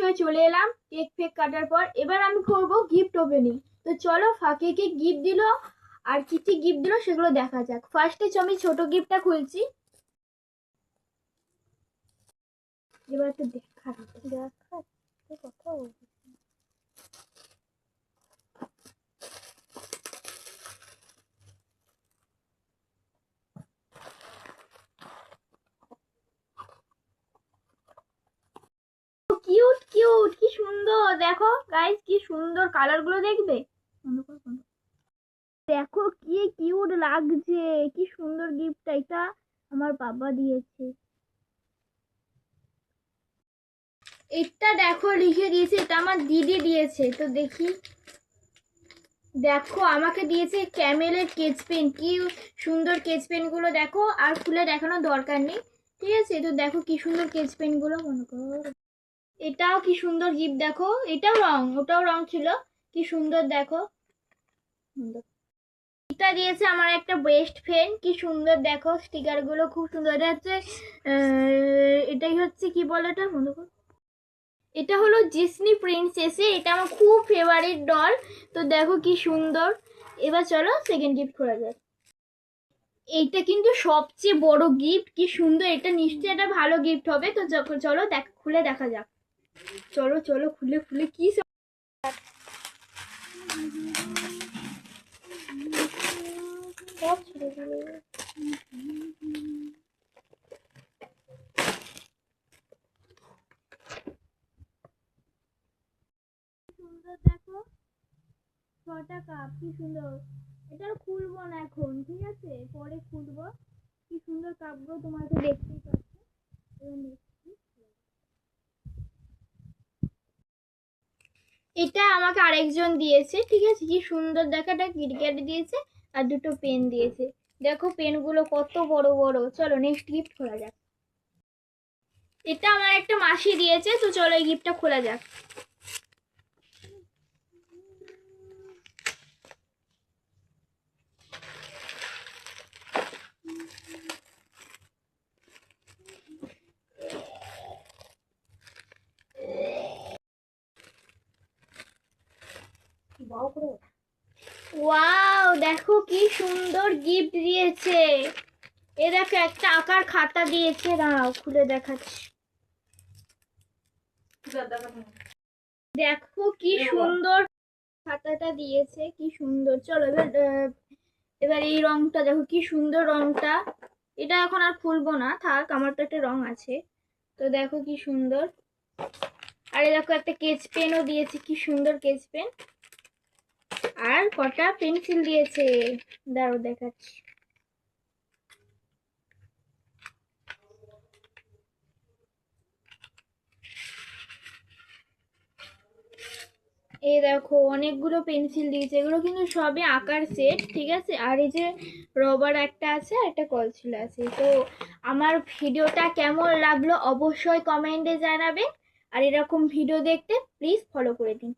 হয়ে চলে এলাম কেক ফেক কাটার পর। এবার আমি করব গিফট ওপেনিং। তো চলো ফাঁকে কি গিফট দিল আর কি কি গিফট দিল সেগুলো দেখা যাক। ফার্স্টে আমি ছোট গিফটটা খুলছি। এবার তো দেখা কথা কিউট কিউট, কি সুন্দর দেখো গাইস, কি সুন্দর কালার গুলো দেখবে। দেখো কি কিউট লাগছে, কি সুন্দর গিফটটা। এটা আমার বাবা দিয়েছে। এটা দেখো লিখে দিয়েছে, এটা আমার দিদি দিয়েছে। তো দেখি, দেখো আমাকে দিয়েছে ক্যামেলের কেচ পেন। কি সুন্দর কেচ পেন গুলো দেখো, আর খুলে দেখানোর দরকার নেই, ঠিক আছে। তো দেখো কি সুন্দর কেচ পেন গুলো, মনে করো। এটাও কি সুন্দর গিফট দেখো, এটাও রং, ওটাও রং ছিল, কি সুন্দর দেখো। এটা দিয়েছে আমার একটা বেস্ট ফ্রেন্ড, কি সুন্দর দেখো স্টিকার গুলো, খুব সুন্দর। এটা হচ্ছে এটাই হচ্ছে কি বলে এটা, বন্ধ কর। এটা হলো ডিজনি প্রিন্সেসে, এটা আমার খুব ফেভারিট ডল। তো দেখো কি সুন্দর। এবার চলো সেকেন্ড গিফট খোলা যাক। এইটা কিন্তু সবচেয়ে বড় গিফট, কি সুন্দর। এটা নিশ্চয়ই একটা ভালো গিফট হবে। তো চলো খুলে দেখা যাক। চলো চলো খুলে খুলে কি সব ছেড়ে দিল। সুন্দর দেখো, 6টা কাপ, কি সুন্দর। এটা খুলবো না এখন, ঠিক আছে, পরে খুলবো। কি সুন্দর কাপগুলো তোমরা তো দেখতেই পাচ্ছ। এটা আমাকে আরেকজন দিয়েছে, ঠিক আছে, কি সুন্দর দেখো। এটা কিটক্যাট দিয়েছে আর দুটো পেন দিয়েছে। দেখো পেনগুলো কত বড় বড়। চলো নেক্সট গিফট খোলা যাক। এটা আমার একটা মাসি দিয়েছে। তো চলো এই গিফটটা খোলা যাক। ওয়াও দেখো কি সুন্দর গিফট দিয়েছে। এ দেখো একটা আঁকার খাতা দিয়েছে, দাঁড়াও খুলে দেখাচ্ছি। দেখো কি সুন্দর খাতাটা দিয়েছে, কি সুন্দর। চলো এবার এই রংটা দেখো, কি সুন্দর রংটা। এটা এখন আর খুলবো না, থাক, আমার তো একটা রং আছে। তো দেখো কি সুন্দর। আরে দেখো একটা কেচ পেনও দিয়েছে, কি সুন্দর কেচ পেন। আর কটা পেন্সিল দিয়েছে, দাঁড়াও দেখাচ্ছি। এই দেখো অনেকগুলো পেন্সিল দিয়েছে, এগুলো কিন্তু সবই আঁকার সেট, ঠিক আছে। আর এই যে রবার একটা আছে আর একটা কলছিল আছে। তো আমার ভিডিওটা কেমন লাগলো অবশ্যই কমেন্টে জানাবে। আর এরকম ভিডিও দেখতে প্লিজ ফলো করে দিন।